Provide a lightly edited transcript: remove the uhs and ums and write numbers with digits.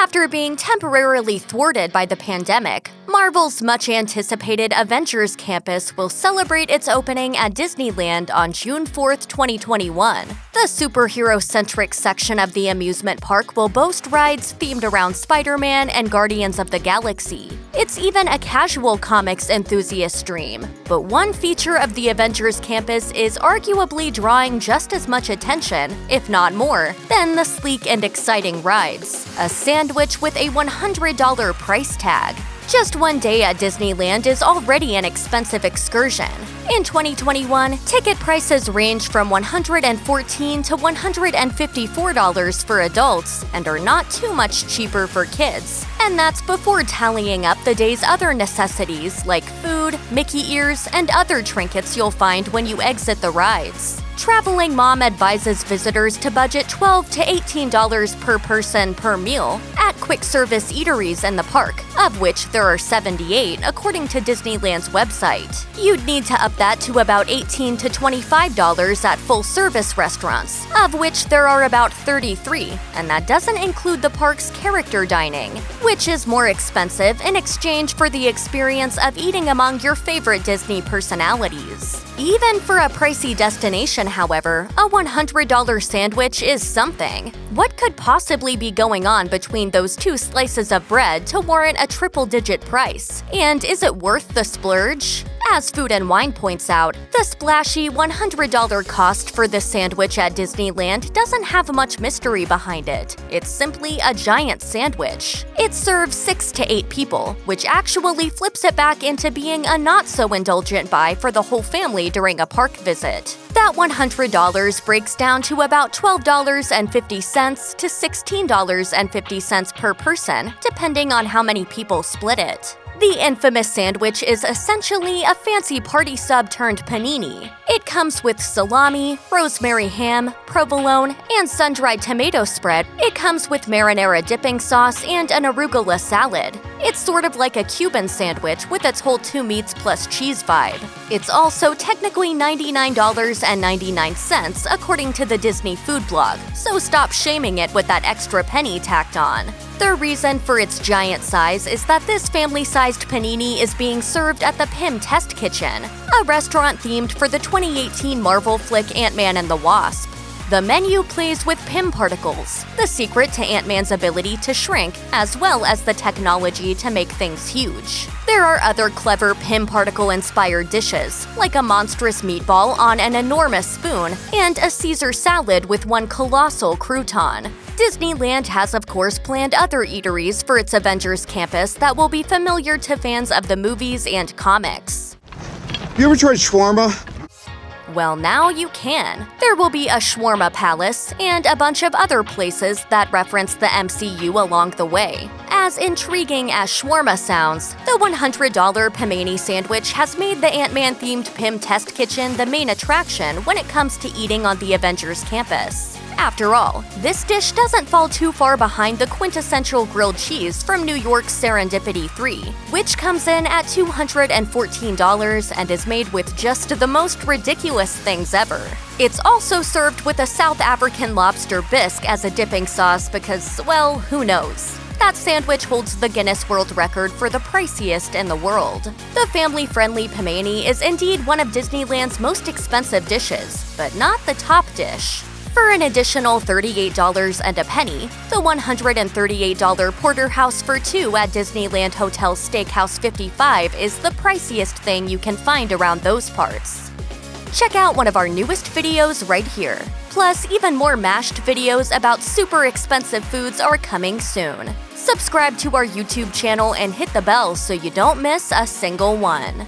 After being temporarily thwarted by the pandemic, Marvel's much-anticipated Avengers Campus will celebrate its opening at Disneyland on June 4, 2021. The superhero-centric section of the amusement park will boast rides themed around Spider-Man and Guardians of the Galaxy. It's even a casual comics enthusiast dream. But one feature of the Avengers Campus is arguably drawing just as much attention, if not more, than the sleek and exciting rides: a sandwich with a $100 price tag. Just one day at Disneyland is already an expensive excursion. In 2021, ticket prices range from $114 to $154 for adults and are not too much cheaper for kids. And that's before tallying up the day's other necessities like food, Mickey ears, and other trinkets you'll find when you exit the rides. Traveling Mom advises visitors to budget $12 to $18 per person per meal at quick-service eateries in the park, of which there are 78 according to Disneyland's website. You'd need to up that to about $18 to $25 at full-service restaurants, of which there are about 33, and that doesn't include the park's character dining, which is more expensive in exchange for the experience of eating among your favorite Disney personalities. Even for a pricey destination, however, a $100 sandwich is something. What could possibly be going on between those two slices of bread to warrant a triple-digit price? And is it worth the splurge? As Food and Wine points out, the splashy $100 cost for this sandwich at Disneyland doesn't have much mystery behind it. It's simply a giant sandwich. It serves 6 to 8 people, which actually flips it back into being a not-so-indulgent buy for the whole family during a park visit. That $100 breaks down to about $12.50 to $16.50 per person, depending on how many people split it. The infamous sandwich is essentially a fancy party sub turned panini. It comes with salami, rosemary ham, provolone, and sun-dried tomato spread. It comes with marinara dipping sauce and an arugula salad. It's sort of like a Cuban sandwich with its whole two meats plus cheese vibe. It's also technically $99.99 according to the Disney food blog, so stop shaming it with that extra penny tacked on. The reason for its giant size is that this family-sized panini is being served at the Pym Test Kitchen, a restaurant themed for the 2018 Marvel flick Ant-Man and the Wasp. The menu plays with Pym particles, the secret to Ant-Man's ability to shrink, as well as the technology to make things huge. There are other clever Pym particle-inspired dishes, like a monstrous meatball on an enormous spoon and a Caesar salad with one colossal crouton. Disneyland has of course planned other eateries for its Avengers Campus that will be familiar to fans of the movies and comics. You ever tried shawarma? Well, now you can. There will be a shawarma palace and a bunch of other places that reference the MCU along the way. As intriguing as shawarma sounds, the $100 pimeni sandwich has made the Ant-Man-themed Pym Test Kitchen the main attraction when it comes to eating on the Avengers Campus. After all, this dish doesn't fall too far behind the quintessential grilled cheese from New York's Serendipity 3, which comes in at $214 and is made with just the most ridiculous things ever. It's also served with a South African lobster bisque as a dipping sauce because, well, who knows? That sandwich holds the Guinness World Record for the priciest in the world. The family-friendly pimeni is indeed one of Disneyland's most expensive dishes, but not the top dish. For an additional $38 and a penny, the $138 porterhouse for two at Disneyland Hotel Steakhouse 55 is the priciest thing you can find around those parts. Check out one of our newest videos right here. Plus, even more mashed videos about super expensive foods are coming soon. Subscribe to our YouTube channel and hit the bell so you don't miss a single one.